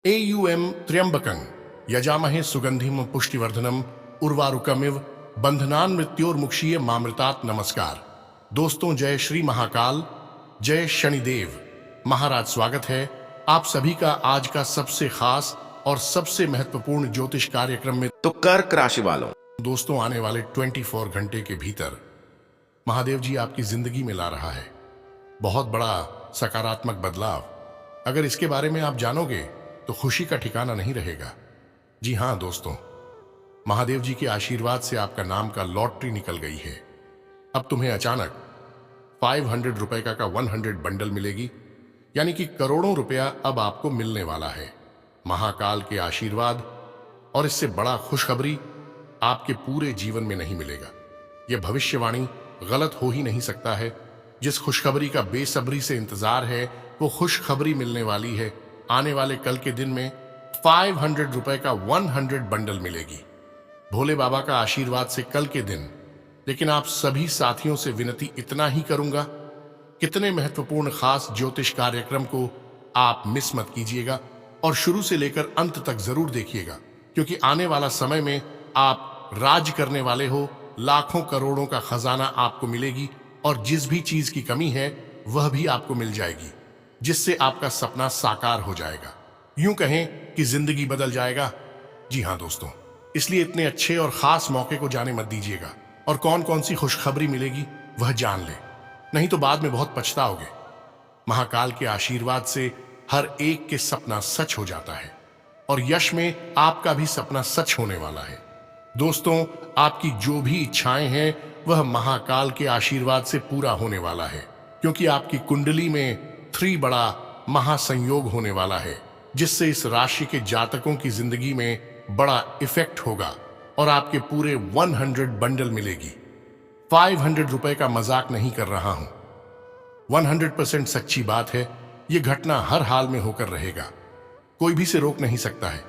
AUM त्र्यंबकं यजामहे सुगंधिम पुष्टिवर्धनम उर्वारुकमिव बंधनान मृत्योर्मुक्षीय मामृतात। नमस्कार दोस्तों, जय श्री महाकाल, जय शनिदेव महाराज। स्वागत है आप सभी का आज का सबसे खास और सबसे महत्वपूर्ण ज्योतिष कार्यक्रम में। तो कर्क राशि वालों, दोस्तों, आने वाले 24 घंटे के भीतर महादेव जी आपकी जिंदगी में ला रहा है बहुत बड़ा सकारात्मक बदलाव। अगर इसके बारे में आप जानोगे तो खुशी का ठिकाना नहीं रहेगा। जी हां दोस्तों, महादेव जी के आशीर्वाद से आपका नाम का लॉटरी निकल गई है। अब तुम्हें अचानक 500 रुपए का 100 बंडल मिलेगी, यानी कि करोड़ों रुपया अब आपको मिलने वाला है। महाकाल के आशीर्वाद और इससे बड़ा खुशखबरी आपके पूरे जीवन में नहीं मिलेगा। यह भविष्यवाणी गलत हो ही नहीं सकता है। जिस खुशखबरी का बेसब्री से इंतजार है वो खुशखबरी मिलने वाली है। आने वाले कल के दिन में 500 रुपए का 100 बंडल मिलेगी भोले बाबा का आशीर्वाद से कल के दिन। लेकिन आप सभी साथियों से विनती इतना ही करूंगा, कितने महत्वपूर्ण खास ज्योतिष कार्यक्रम को आप मिस मत कीजिएगा और शुरू से लेकर अंत तक जरूर देखिएगा, क्योंकि आने वाला समय में आप राज करने वाले हो। लाखों करोड़ों का खजाना आपको मिलेगी और जिस भी चीज की कमी है वह भी आपको मिल जाएगी, जिससे आपका सपना साकार हो जाएगा। यूं कहें कि जिंदगी बदल जाएगा। जी हां दोस्तों, इसलिए इतने अच्छे और खास मौके को जाने मत दीजिएगा और कौन कौन सी खुशखबरी मिलेगी वह जान ले, नहीं तो बाद में बहुत पछताओगे। महाकाल के आशीर्वाद से हर एक के सपना सच हो जाता है और यश में आपका भी सपना सच होने वाला है। दोस्तों, आपकी जो भी इच्छाएं हैं वह महाकाल के आशीर्वाद से पूरा होने वाला है, क्योंकि आपकी कुंडली में 3 बड़ा महासंयोग होने वाला है, जिससे इस राशि के जातकों की जिंदगी में बड़ा इफेक्ट होगा और आपके पूरे 100 बंडल मिलेगी। 500 रुपए का मजाक नहीं कर रहा हूं, 100% सच्ची बात है। यह घटना हर हाल में होकर रहेगा, कोई भी से रोक नहीं सकता है।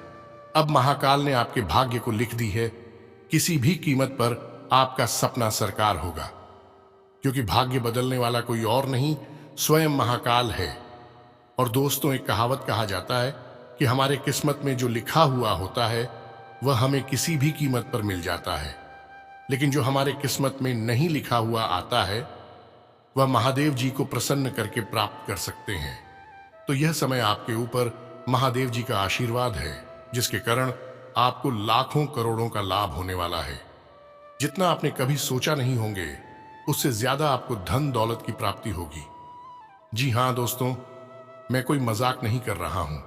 अब महाकाल ने आपके भाग्य को लिख दी है, किसी भी कीमत पर आपका सपना साकार होगा, क्योंकि भाग्य बदलने वाला कोई और नहीं, स्वयं महाकाल है। और दोस्तों, एक कहावत कहा जाता है कि हमारे किस्मत में जो लिखा हुआ होता है वह हमें किसी भी कीमत पर मिल जाता है, लेकिन जो हमारे किस्मत में नहीं लिखा हुआ आता है वह महादेव जी को प्रसन्न करके प्राप्त कर सकते हैं। तो यह समय आपके ऊपर महादेव जी का आशीर्वाद है, जिसके कारण आपको लाखों करोड़ों का लाभ होने वाला है। जितना आपने कभी सोचा नहीं होंगे उससे ज्यादा आपको धन दौलत की प्राप्ति होगी। जी हां दोस्तों, मैं कोई मजाक नहीं कर रहा हूं।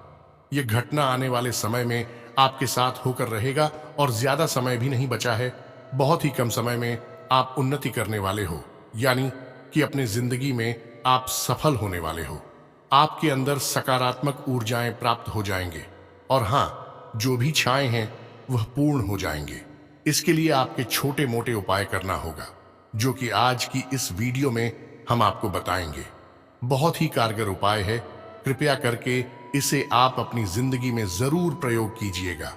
यह घटना आने वाले समय में आपके साथ होकर रहेगा और ज्यादा समय भी नहीं बचा है। बहुत ही कम समय में आप उन्नति करने वाले हो, यानी कि अपने जिंदगी में आप सफल होने वाले हो। आपके अंदर सकारात्मक ऊर्जाएं प्राप्त हो जाएंगे और हां, जो भी छाए हैं वह पूर्ण हो जाएंगे। इसके लिए आपके छोटे मोटे उपाय करना होगा, जो कि आज की इस वीडियो में हम आपको बताएंगे। बहुत ही कारगर उपाय है, कृपया करके इसे आप अपनी जिंदगी में जरूर प्रयोग कीजिएगा।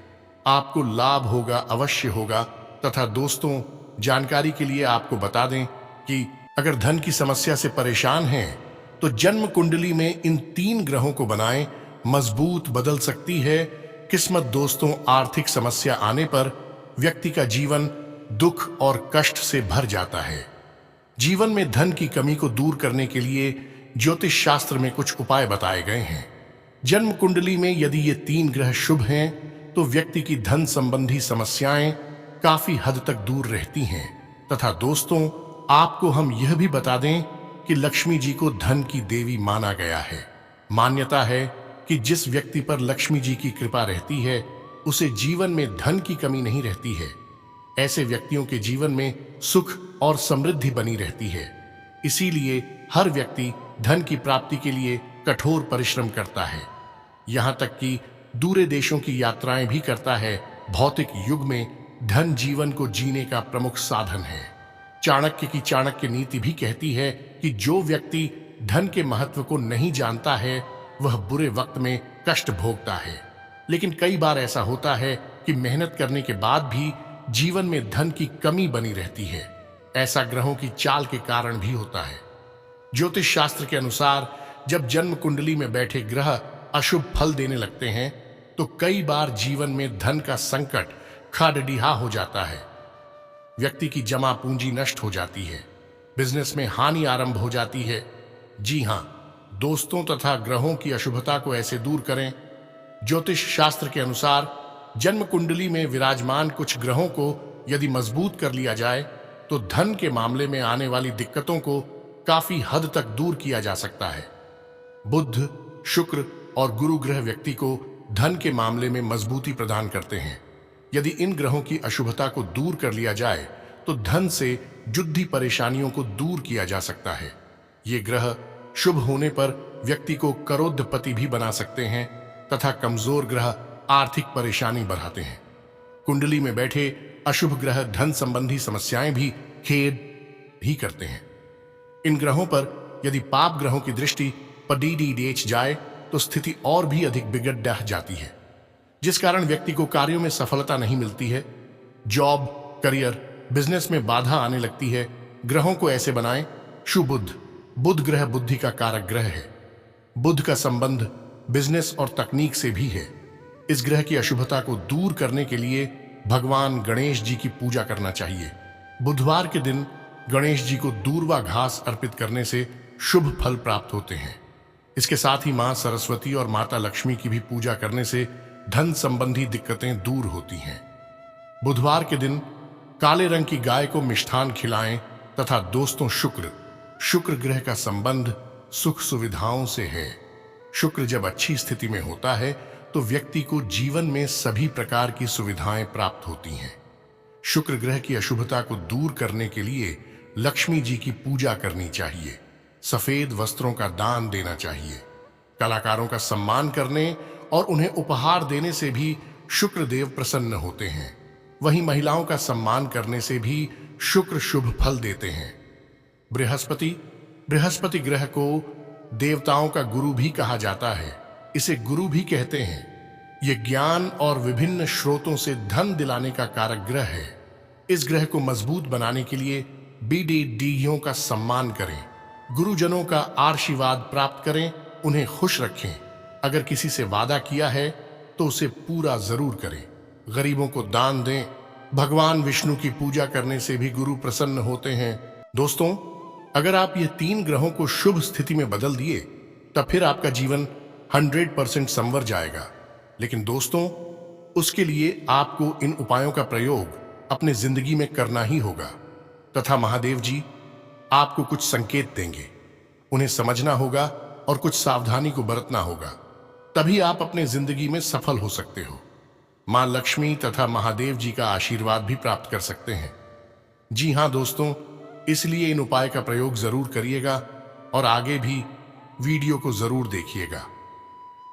आपको लाभ होगा, अवश्य होगा। तथा दोस्तों, जानकारी के लिए आपको बता दें कि अगर धन की समस्या से परेशान हैं तो जन्म कुंडली में इन 3 ग्रहों को बनाएं, मजबूत बदल सकती है किस्मत। दोस्तों, आर्थिक समस्या आने पर व्यक्ति का जीवन दुख और कष्ट से भर जाता है। जीवन में धन की कमी को दूर करने के लिए ज्योतिष शास्त्र में कुछ उपाय बताए गए हैं। जन्म कुंडली में यदि ये 3 ग्रह शुभ हैं तो व्यक्ति की धन संबंधी समस्याएं काफी हद तक दूर रहती हैं। तथा दोस्तों, आपको हम यह भी बता दें कि लक्ष्मी जी को धन की देवी माना गया है। मान्यता है कि जिस व्यक्ति पर लक्ष्मी जी की कृपा रहती है उसे जीवन में धन की कमी नहीं रहती है। ऐसे व्यक्तियों के जीवन में सुख और समृद्धि बनी रहती है। इसीलिए हर व्यक्ति धन की प्राप्ति के लिए कठोर परिश्रम करता है, यहां तक कि दूसरे देशों की यात्राएं भी करता है। भौतिक युग में धन जीवन को जीने का प्रमुख साधन है। चाणक्य की चाणक्य नीति भी कहती है कि जो व्यक्ति धन के महत्व को नहीं जानता है वह बुरे वक्त में कष्ट भोगता है। लेकिन कई बार ऐसा होता है कि मेहनत करने के बाद भी जीवन में धन की कमी बनी रहती है। ऐसा ग्रहों की चाल के कारण भी होता है। ज्योतिष शास्त्र के अनुसार जब जन्म कुंडली में बैठे ग्रह अशुभ फल देने लगते हैं तो कई बार जीवन में धन का संकट खाडडिहा हो जाता है। व्यक्ति की जमा पूंजी नष्ट हो जाती है, बिजनेस में हानि आरंभ हो जाती है। जी हां, दोस्तों तथा ग्रहों की अशुभता को ऐसे दूर करें। ज्योतिष शास्त्र के अनुसार जन्म कुंडली में विराजमान कुछ ग्रहों को यदि मजबूत कर लिया जाए तो धन के मामले में आने वाली दिक्कतों को काफी हद तक दूर किया जा सकता है। बुध, शुक्र और गुरु ग्रह व्यक्ति को धन के मामले में मजबूती प्रदान करते हैं। यदि इन ग्रहों की अशुभता को दूर कर लिया जाए तो धन से जुड़ी परेशानियों को दूर किया जा सकता है। ये ग्रह शुभ होने पर व्यक्ति को करोड़पति भी बना सकते हैं तथा कमजोर ग्रह आर्थिक परेशानी बढ़ाते हैं। कुंडली में बैठे अशुभ ग्रह धन संबंधी समस्याएं भी खेद ही करते हैं। इन ग्रहों पर यदि पाप ग्रहों की दृष्टि पड़ीडीडेच जाए तो स्थिति और भी अधिक बिगड़ जाती है, जिस कारण व्यक्ति को कार्यों में सफलता नहीं मिलती है। जॉब, करियर, बिजनेस में बाधा आने लगती है। ग्रहों को ऐसे बनाएं। शुभ बुध, बुध ग्रह बुद्धि का कारक ग्रह है। बुध का संबंध बिजनेस और तकनीक से भी है। इस ग्रह की अशुभता को दूर करने के लिए भगवान गणेश जी की पूजा करना चाहिए। बुधवार के दिन गणेश जी को दूर्वा घास अर्पित करने से शुभ फल प्राप्त होते हैं। इसके साथ ही मां सरस्वती और माता लक्ष्मी की भी पूजा करने से धन संबंधी दिक्कतें दूर होती हैं। बुधवार के दिन काले रंग की गाय को मिष्ठान खिलाएं तथा दोस्तों शुक्र ग्रह का संबंध सुख सुविधाओं से है। शुक्र जब अच्छी स्थिति में होता है तो व्यक्ति को जीवन में सभी प्रकार की सुविधाएं प्राप्त होती हैं। शुक्र ग्रह की अशुभता को दूर करने के लिए लक्ष्मी जी की पूजा करनी चाहिए। सफेद वस्त्रों का दान देना चाहिए। कलाकारों का सम्मान करने और उन्हें उपहार देने से भी शुक्र देव प्रसन्न होते हैं। वहीं महिलाओं का सम्मान करने से भी शुक्र शुभ फल देते हैं। बृहस्पति ग्रह को देवताओं का गुरु भी कहा जाता है। इसे गुरु भी कहते हैं। यह ज्ञान और विभिन्न स्रोतों से धन दिलाने का कारक ग्रह है। इस ग्रह को मजबूत बनाने के लिए बीडीडीओं का सम्मान करें, गुरुजनों का आशीर्वाद प्राप्त करें, उन्हें खुश रखें। अगर किसी से वादा किया है तो उसे पूरा जरूर करें। गरीबों को दान दें। भगवान विष्णु की पूजा करने से भी गुरु प्रसन्न होते हैं। दोस्तों, अगर आप ये 3 ग्रहों को शुभ स्थिति में बदल दिए तब फिर आपका जीवन 100% संवर जाएगा। लेकिन दोस्तों, उसके लिए आपको इन उपायों का प्रयोग अपने जिंदगी में करना ही होगा तथा महादेव जी आपको कुछ संकेत देंगे, उन्हें समझना होगा और कुछ सावधानी को बरतना होगा। तभी आप अपने जिंदगी में सफल हो सकते हो। मां लक्ष्मी तथा महादेव जी का आशीर्वाद भी प्राप्त कर सकते हैं। जी हां दोस्तों, इसलिए इन उपाय का प्रयोग जरूर करिएगा और आगे भी वीडियो को जरूर देखिएगा,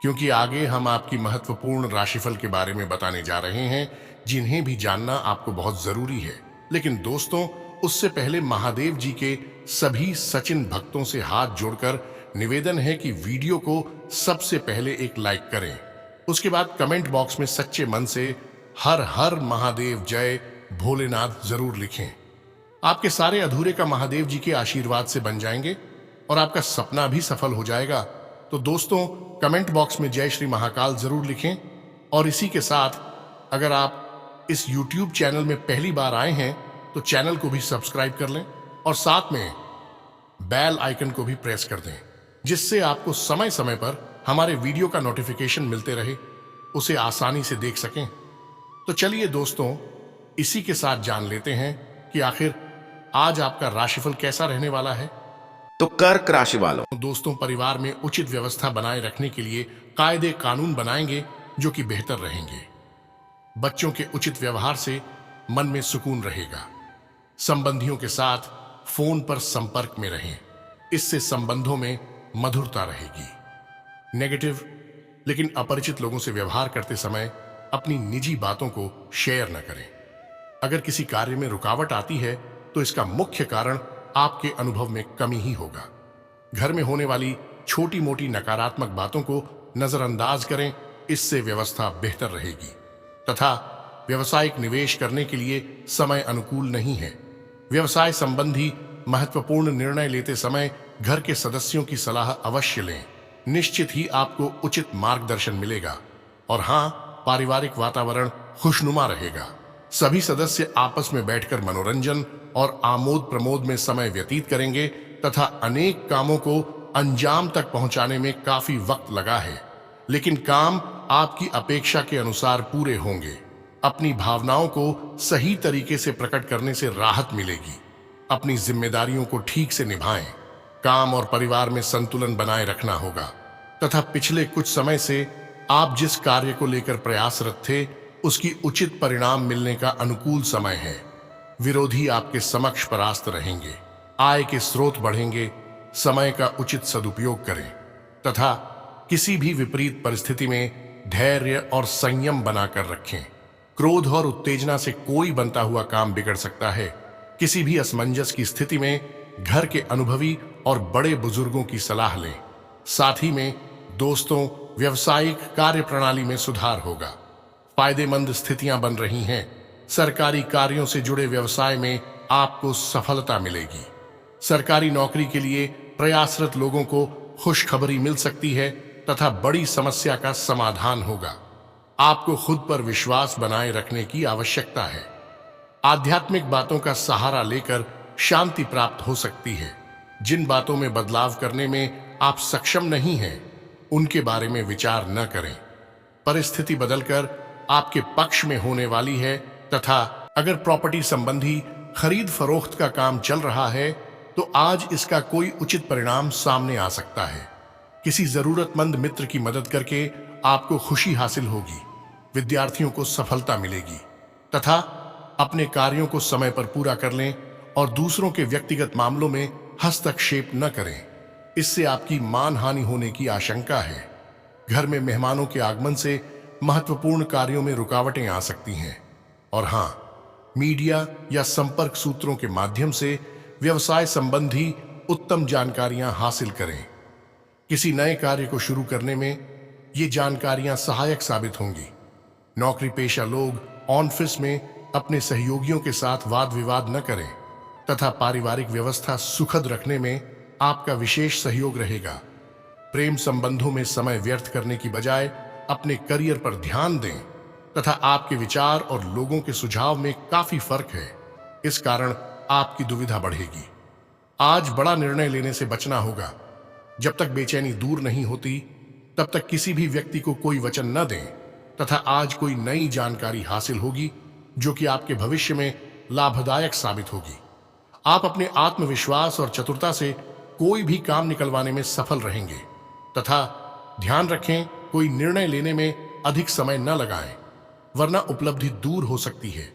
क्योंकि आगे हम आपकी महत्वपूर्ण राशिफल के बारे में बताने जा रहे हैं, जिन्हें भी जानना आपको बहुत जरूरी है। लेकिन दोस्तों, उससे पहले महादेव जी के सभी सचिन भक्तों से हाथ जोड़कर निवेदन है कि वीडियो को सबसे पहले एक लाइक करें। उसके बाद कमेंट बॉक्स में सच्चे मन से हर हर महादेव जय भोलेनाथ जरूर लिखें। आपके सारे अधूरे का महादेव जी के आशीर्वाद से बन जाएंगे और आपका सपना भी सफल हो जाएगा। तो दोस्तों, कमेंट बॉक्स में जय श्री महाकाल जरूर लिखें। और इसी के साथ अगर आप इस YouTube चैनल में पहली बार आए हैं तो चैनल को भी सब्सक्राइब कर लें और साथ में बेल आइकन को भी प्रेस कर दें, जिससे आपको समय समय पर हमारे वीडियो का नोटिफिकेशन मिलते रहे, उसे आसानी से देख सकें। तो चलिए दोस्तों, इसी के साथ जान लेते हैं कि आखिर आज आपका राशिफल कैसा रहने वाला है। तो कर्क राशि वालों, दोस्तों, परिवार में उचित व्यवस्था बनाए रखने के लिए कायदे कानून बनाएंगे जो कि बेहतर रहेंगे। बच्चों के उचित व्यवहार से मन में सुकून रहेगा। संबंधियों के साथ फोन पर संपर्क में रहें, इससे संबंधों में मधुरता रहेगी। नेगेटिव लेकिन अपरिचित लोगों से व्यवहार करते समय अपनी निजी बातों को शेयर न करें। अगर किसी कार्य में रुकावट आती है तो इसका मुख्य कारण आपके अनुभव में कमी ही होगा। घर में होने वाली छोटी मोटी नकारात्मक बातों को नजरअंदाज करें, इससे व्यवस्था बेहतर रहेगी। तथा व्यवसायिक निवेश करने के लिए समय अनुकूल नहीं है। व्यवसाय संबंधी महत्वपूर्ण निर्णय लेते समय घर के सदस्यों की सलाह अवश्य लें। निश्चित ही आपको उचित मार्गदर्शन मिलेगा। और हाँ, पारिवारिक वातावरण खुशनुमा रहेगा। सभी सदस्य आपस में बैठकर मनोरंजन और आमोद प्रमोद में समय व्यतीत करेंगे तथा अनेक कामों को अंजाम तक पहुंचाने में काफी वक्त लगा है, लेकिन काम आपकी अपेक्षा के अनुसार पूरे होंगे। अपनी भावनाओं को सही तरीके से प्रकट करने से राहत मिलेगी। अपनी जिम्मेदारियों को ठीक से निभाएं। काम और परिवार में संतुलन बनाए रखना होगा तथा पिछले कुछ समय से आप जिस कार्य को लेकर प्रयासरत थे, उसकी उचित परिणाम मिलने का अनुकूल समय है। विरोधी आपके समक्ष परास्त रहेंगे। आय के स्रोत बढ़ेंगे। समय का उचित सदुपयोग करें तथा किसी भी विपरीत परिस्थिति में धैर्य और संयम बनाकर रखें। क्रोध और उत्तेजना से कोई बनता हुआ काम बिगड़ सकता है। किसी भी असमंजस की स्थिति में घर के अनुभवी और बड़े बुजुर्गों की सलाह लें। साथ ही में दोस्तों, व्यवसायिक कार्य प्रणाली में सुधार होगा। फायदेमंद स्थितियां बन रही हैं। सरकारी कार्यों से जुड़े व्यवसाय में आपको सफलता मिलेगी। सरकारी नौकरी के लिए प्रयासरत लोगों को खुशखबरी मिल सकती है तथा बड़ी समस्या का समाधान होगा। आपको खुद पर विश्वास बनाए रखने की आवश्यकता है। आध्यात्मिक बातों का सहारा लेकर शांति प्राप्त हो सकती है। जिन बातों में बदलाव करने में आप सक्षम नहीं हैं, उनके बारे में विचार न करें। परिस्थिति बदलकर आपके पक्ष में होने वाली है तथा अगर प्रॉपर्टी संबंधी खरीद फरोख्त का काम चल रहा है तो आज इसका कोई उचित परिणाम सामने आ सकता है। किसी जरूरतमंद मित्र की मदद करके आपको खुशी हासिल होगी। विद्यार्थियों को सफलता मिलेगी तथा अपने कार्यों को समय पर पूरा कर लें और दूसरों के व्यक्तिगत मामलों में हस्तक्षेप न करें। इससे आपकी मानहानि होने की आशंका है। घर में मेहमानों के आगमन से महत्वपूर्ण कार्यों में रुकावटें आ सकती हैं। और हाँ, मीडिया या संपर्क सूत्रों के माध्यम से व्यवसाय संबंधी उत्तम जानकारियां हासिल करें। किसी नए कार्य को शुरू करने में ये जानकारियां सहायक साबित होंगी। नौकरी पेशा लोग ऑफिस में अपने सहयोगियों के साथ वाद विवाद न करें तथा पारिवारिक व्यवस्था सुखद रखने में आपका विशेष सहयोग रहेगा। प्रेम संबंधों में समय व्यर्थ करने की बजाय अपने करियर पर ध्यान दें तथा आपके विचार और लोगों के सुझाव में काफी फर्क है। इस कारण आपकी दुविधा बढ़ेगी। आज बड़ा निर्णय लेने से बचना होगा। जब तक बेचैनी दूर नहीं होती, तब तक किसी भी व्यक्ति को कोई वचन न दें तथा आज कोई नई जानकारी हासिल होगी जो कि आपके भविष्य में लाभदायक साबित होगी। आप अपने आत्मविश्वास और चतुरता से कोई भी काम निकलवाने में सफल रहेंगे तथा ध्यान रखें, कोई निर्णय लेने में अधिक समय न लगाएं, वरना उपलब्धि दूर हो सकती है।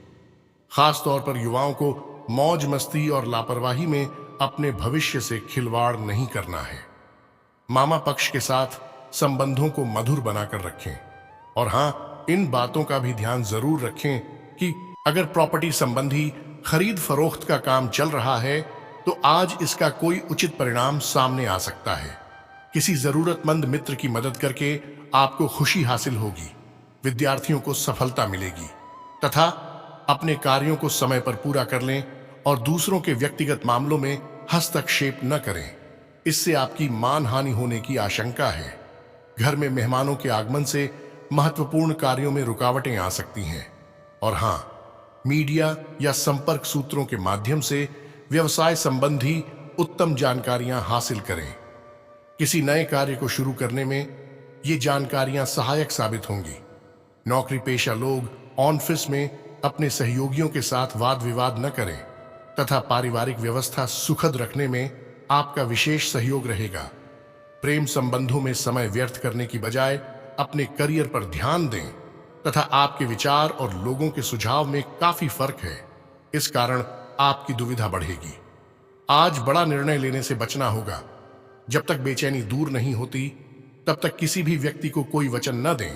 खास तौर पर युवाओं को मौज मस्ती और लापरवाही में अपने भविष्य से खिलवाड़ नहीं करना है। मामा पक्ष के साथ संबंधों को मधुर बनाकर रखें। और हाँ, इन बातों का भी ध्यान जरूर रखें कि अगर प्रॉपर्टी संबंधी खरीद फरोख्त का काम चल रहा है तो आज इसका कोई उचित परिणाम सामने आ सकता है। किसी जरूरतमंद मित्र की मदद करके आपको खुशी हासिल होगी। विद्यार्थियों को सफलता मिलेगी तथा अपने कार्यों को समय पर पूरा कर लें और दूसरों के व्यक्तिगत मामलों में हस्तक्षेप न करें। इससे आपकी मानहानि होने की आशंका है। घर में मेहमानों के आगमन से महत्वपूर्ण कार्यों में रुकावटें आ सकती हैं। और हाँ, मीडिया या संपर्क सूत्रों के माध्यम से व्यवसाय संबंधी उत्तम जानकारियां हासिल करें। किसी नए कार्य को शुरू करने में ये जानकारियां सहायक साबित होंगी। नौकरी पेशा लोग ऑफिस में अपने सहयोगियों के साथ वाद विवाद न करें तथा पारिवारिक व्यवस्था सुखद रखने में आपका विशेष सहयोग रहेगा। प्रेम संबंधों में समय व्यर्थ करने की बजाय अपने करियर पर ध्यान दें तथा आपके विचार और लोगों के सुझाव में काफी फर्क है। इस कारण आपकी दुविधा बढ़ेगी। आज बड़ा निर्णय लेने से बचना होगा। जब तक बेचैनी दूर नहीं होती, तब तक किसी भी व्यक्ति को कोई वचन न दें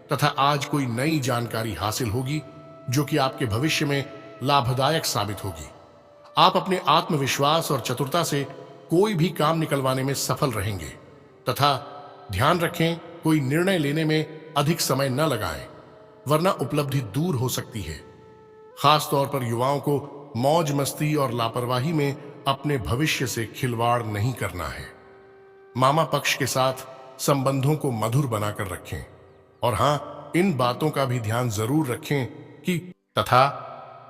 तथा आज कोई नई जानकारी हासिल होगी जो कि आपके भविष्य में लाभदायक साबित होगी। आप अपने आत्मविश्वास और चतुरता से कोई भी काम निकलवाने में सफल रहेंगे तथा ध्यान रखें, कोई निर्णय लेने में अधिक समय न लगाएं, वरना उपलब्धि दूर हो सकती है। खास तौर पर युवाओं को मौज मस्ती और लापरवाही में अपने भविष्य से खिलवाड़ नहीं करना है। मामा पक्ष के साथ संबंधों को मधुर बनाकर रखें। और हाँ, इन बातों का भी ध्यान जरूर रखें कि तथा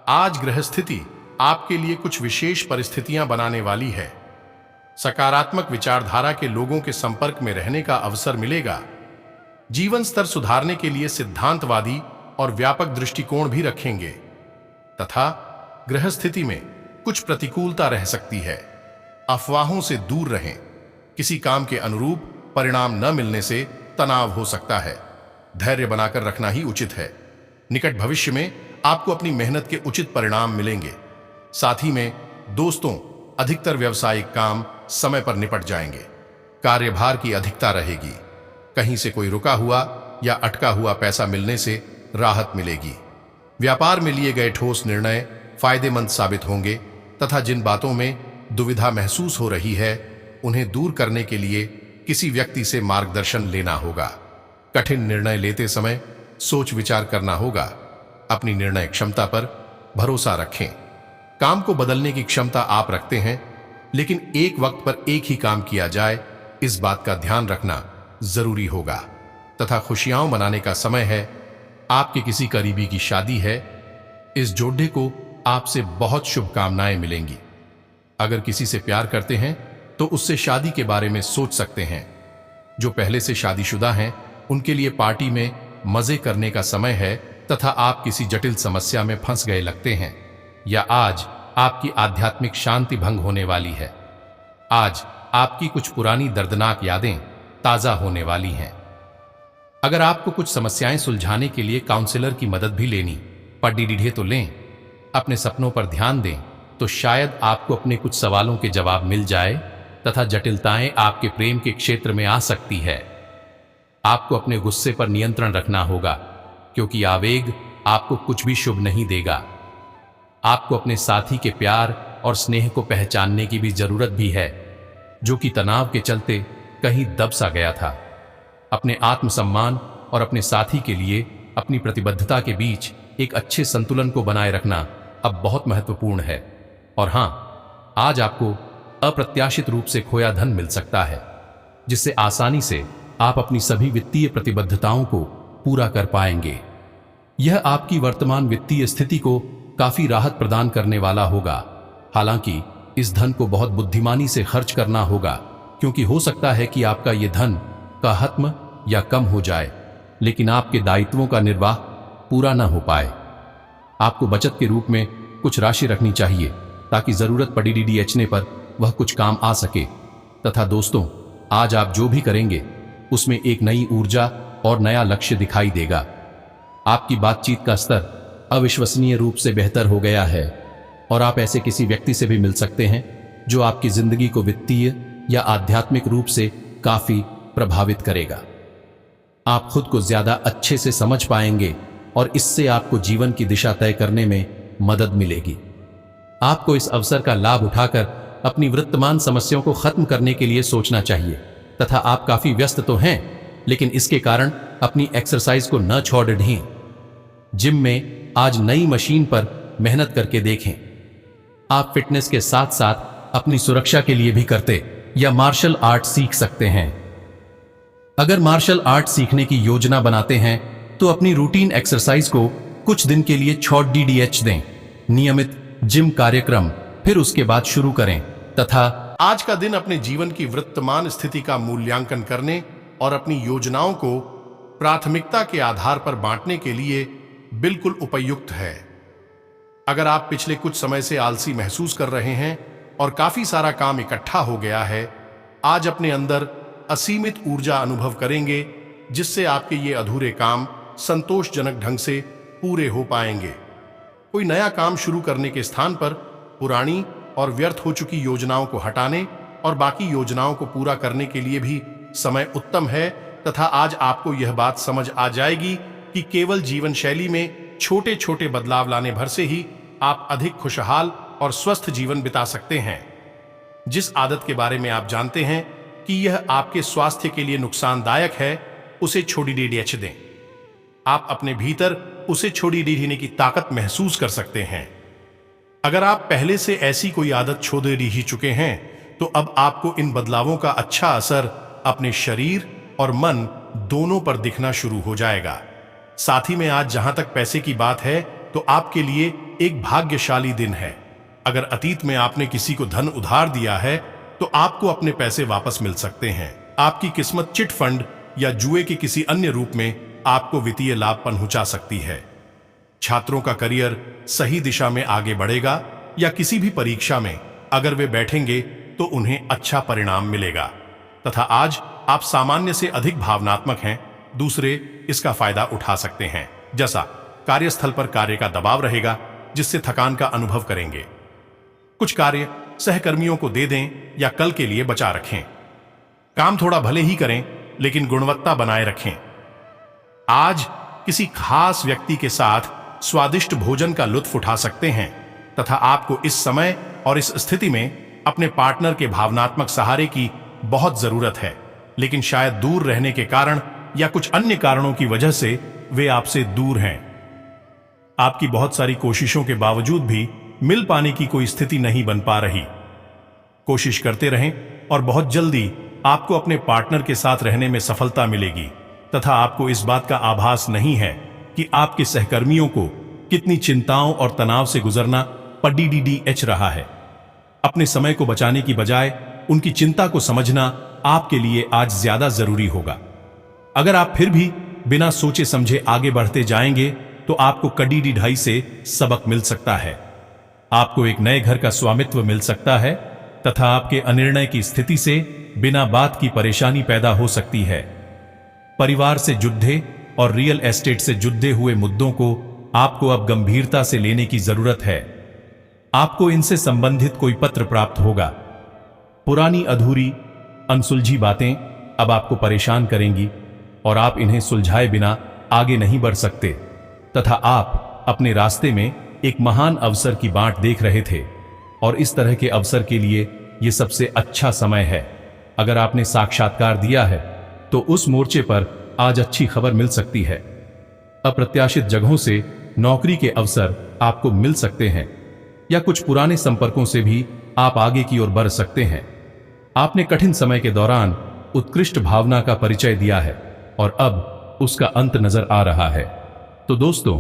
आज ग्रह स्थिति आपके लिए कुछ विशेष परिस्थितियां बनाने वाली है। सकारात्मक विचारधारा के लोगों के संपर्क में रहने का अवसर मिलेगा। जीवन स्तर सुधारने के लिए सिद्धांतवादी और व्यापक दृष्टिकोण भी रखेंगे तथा ग्रह स्थिति में कुछ प्रतिकूलता रह सकती है। अफवाहों से दूर रहें। किसी काम के अनुरूप परिणाम न मिलने से तनाव हो सकता है। धैर्य बनाकर रखना ही उचित है। निकट भविष्य में आपको अपनी मेहनत के उचित परिणाम मिलेंगे। साथ ही में दोस्तों, अधिकतर व्यावसायिक काम समय पर निपट जाएंगे। कार्यभार की अधिकता रहेगी। कहीं से कोई रुका हुआ या अटका हुआ पैसा मिलने से राहत मिलेगी। व्यापार में लिए गए ठोस निर्णय फायदेमंद साबित होंगे तथा जिन बातों में दुविधा महसूस हो रही है उन्हें दूर करने के लिए किसी व्यक्ति से मार्गदर्शन लेना होगा। कठिन निर्णय लेते समय सोच विचार करना होगा। अपनी निर्णय क्षमता पर भरोसा रखें। काम को बदलने की क्षमता आप रखते हैं, लेकिन एक वक्त पर एक ही काम किया जाए, इस बात का ध्यान रखना जरूरी होगा। तथा खुशियां मनाने का समय है। आपके किसी करीबी की शादी है। इस जोड़े को आपसे बहुत शुभकामनाएं मिलेंगी। अगर किसी से प्यार करते हैं तो उससे शादी के बारे में सोच सकते हैं। जो पहले से शादीशुदा हैं उनके लिए पार्टी में मजे करने का समय है तथा आप किसी जटिल समस्या में फंस गए लगते हैं या आज आपकी आध्यात्मिक शांति भंग होने वाली है। आज आपकी कुछ पुरानी दर्दनाक यादें ताजा होने वाली हैं। अगर आपको कुछ समस्याएं सुलझाने के लिए काउंसलर की मदद भी लेनी पड़ी तो लें। अपने सपनों पर ध्यान दें तो शायद आपको अपने कुछ सवालों के जवाब मिल जाए तथा जटिलताएं आपके प्रेम के क्षेत्र में आ सकती है। आपको अपने गुस्से पर नियंत्रण रखना होगा क्योंकि आवेग आपको कुछ भी शुभ नहीं देगा। आपको अपने साथी के प्यार और स्नेह को पहचानने की भी जरूरत भी है, जो कि तनाव के चलते कहीं दब सा गया था। अपने आत्मसम्मान और अपने साथी के लिए अपनी प्रतिबद्धता के बीच एक अच्छे संतुलन को बनाए रखना अब बहुत महत्वपूर्ण है। और हां, आज आपको अप्रत्याशित रूप से खोया धन मिल सकता है, जिससे आसानी से आप अपनी सभी वित्तीय प्रतिबद्धताओं को पूरा कर पाएंगे। यह आपकी वर्तमान वित्तीय स्थिति को काफी राहत प्रदान करने वाला होगा। हालांकि इस धन को बहुत बुद्धिमानी से खर्च करना होगा, क्योंकि हो सकता है कि आपका यह धन का खत्म या कम हो जाए, लेकिन आपके दायित्वों का निर्वाह पूरा न हो पाए। आपको बचत के रूप में कुछ राशि रखनी चाहिए ताकि जरूरत पड़ी डीडीएचने पर वह कुछ काम आ सके। तथा दोस्तों, आज आप जो भी करेंगे उसमें एक नई ऊर्जा और नया लक्ष्य दिखाई देगा। आपकी बातचीत का स्तर अविश्वसनीय रूप से बेहतर हो गया है और आप ऐसे किसी व्यक्ति से भी मिल सकते हैं जो आपकी जिंदगी को वित्तीय या आध्यात्मिक रूप से काफी प्रभावित करेगा। आप खुद को ज्यादा अच्छे से समझ पाएंगे और इससे आपको जीवन की दिशा तय करने में मदद मिलेगी। आपको इस अवसर का लाभ उठाकर अपनी वर्तमान समस्याओं को खत्म करने के लिए सोचना चाहिए। तथा आप काफी व्यस्त तो हैं, लेकिन इसके कारण अपनी एक्सरसाइज को न छोड़ दें। जिम में आज नई मशीन पर मेहनत करके देखें। आप फिटनेस के साथ साथ अपनी सुरक्षा के लिए भी करते या मार्शल आर्ट सीख सकते हैं। अगर मार्शल आर्ट सीखने की योजना बनाते हैं तो अपनी रूटीन एक्सरसाइज को कुछ दिन के लिए छोड़ डीडीएच दें। नियमित जिम कार्यक्रम फिर उसके बाद शुरू करें। तथा आज का दिन अपने जीवन की वर्तमान स्थिति का मूल्यांकन करने और अपनी योजनाओं को प्राथमिकता के आधार पर बांटने के लिए बिल्कुल उपयुक्त है। अगर आप पिछले कुछ समय से आलसी महसूस कर रहे हैं और काफी सारा काम इकट्ठा हो गया है, आज अपने अंदर असीमित ऊर्जा अनुभव करेंगे, जिससे आपके ये अधूरे काम संतोषजनक ढंग से पूरे हो पाएंगे। कोई नया काम शुरू करने के स्थान पर पुरानी और व्यर्थ हो चुकी योजनाओं को हटाने और बाकी योजनाओं को पूरा करने के लिए भी समय उत्तम है। तथा आज आपको यह बात समझ आ जाएगी कि केवल जीवन शैली में छोटे छोटे बदलाव लाने भर से ही आप अधिक खुशहाल और स्वस्थ जीवन बिता सकते हैं। जिस आदत के बारे में आप जानते हैं कि यह आपके स्वास्थ्य के लिए नुकसानदायक है, उसे छोड़ी डीडीएच दें। आप अपने भीतर उसे छोड़ी देने की ताकत महसूस कर सकते हैं। अगर आप पहले से ऐसी कोई आदत छोड़ ही चुके हैं, तो अब आपको इन बदलावों का अच्छा असर अपने शरीर और मन दोनों पर दिखना शुरू हो जाएगा। साथ ही में आज जहां तक पैसे की बात है तो आपके लिए एक भाग्यशाली दिन है। अगर अतीत में आपने किसी को धन उधार दिया है तो आपको अपने पैसे वापस मिल सकते हैं। आपकी किस्मत चिट फंड या जुए के किसी अन्य रूप में आपको वित्तीय लाभ पहुंचा सकती है। छात्रों का करियर सही दिशा में आगे बढ़ेगा या किसी भी परीक्षा में अगर वे बैठेंगे तो उन्हें अच्छा परिणाम मिलेगा तथा आज आप सामान्य से अधिक भावनात्मक हैं। दूसरे इसका फायदा उठा सकते हैं। जैसा कार्यस्थल पर कार्य का दबाव रहेगा जिससे थकान का अनुभव करेंगे। कुछ कार्य सहकर्मियों को दे दें या कल के लिए बचा रखें। काम थोड़ा भले ही करें लेकिन गुणवत्ता बनाए रखें। आज किसी खास व्यक्ति के साथ स्वादिष्ट भोजन का लुत्फ उठा सकते हैं तथा आपको इस समय और इस स्थिति में अपने पार्टनर के भावनात्मक सहारे की बहुत जरूरत है, लेकिन शायद दूर रहने के कारण या कुछ अन्य कारणों की वजह से वे आपसे दूर हैं। आपकी बहुत सारी कोशिशों के बावजूद भी मिल पाने की कोई स्थिति नहीं बन पा रही। कोशिश करते रहें और बहुत जल्दी आपको अपने पार्टनर के साथ रहने में सफलता मिलेगी तथा आपको इस बात का आभास नहीं है कि आपके सहकर्मियों को कितनी चिंताओं और तनाव से गुजरना पड़ीडीडीएच रहा है। अपने समय को बचाने की बजाय उनकी चिंता को समझना आपके लिए आज ज्यादा जरूरी होगा। अगर आप फिर भी बिना सोचे समझे आगे बढ़ते जाएंगे तो आपको कड़ी ढाई से सबक मिल सकता है। आपको एक नए घर का स्वामित्व मिल सकता है तथा आपके अनिर्णय की स्थिति से बिना बात की परेशानी पैदा हो सकती है। परिवार से जुड़े और रियल एस्टेट से जुड़े हुए मुद्दों को आपको अब गंभीरता से लेने की जरूरत है। आपको इनसे संबंधित कोई पत्र प्राप्त होगा। पुरानी अधूरी अनसुलझी बातें अब आपको परेशान करेंगी और आप इन्हें सुलझाए बिना आगे नहीं बढ़ सकते तथा आप अपने रास्ते में एक महान अवसर की बाट देख रहे थे और इस तरह के अवसर के लिए यह सबसे अच्छा समय है। अगर आपने साक्षात्कार दिया है तो उस मोर्चे पर आज अच्छी खबर मिल सकती है। अप्रत्याशित जगहों से नौकरी के अवसर आपको मिल सकते हैं या कुछ पुराने संपर्कों से भी आप आगे की ओर बढ़ सकते हैं। आपने कठिन समय के दौरान उत्कृष्ट भावना का परिचय दिया है और अब उसका अंत नजर आ रहा है। तो दोस्तों,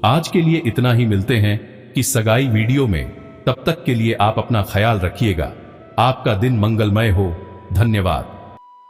आज के लिए इतना ही। मिलते हैं कि सगाई वीडियो में। तब तक के लिए आप अपना ख्याल रखिएगा। आपका दिन मंगलमय हो। धन्यवाद।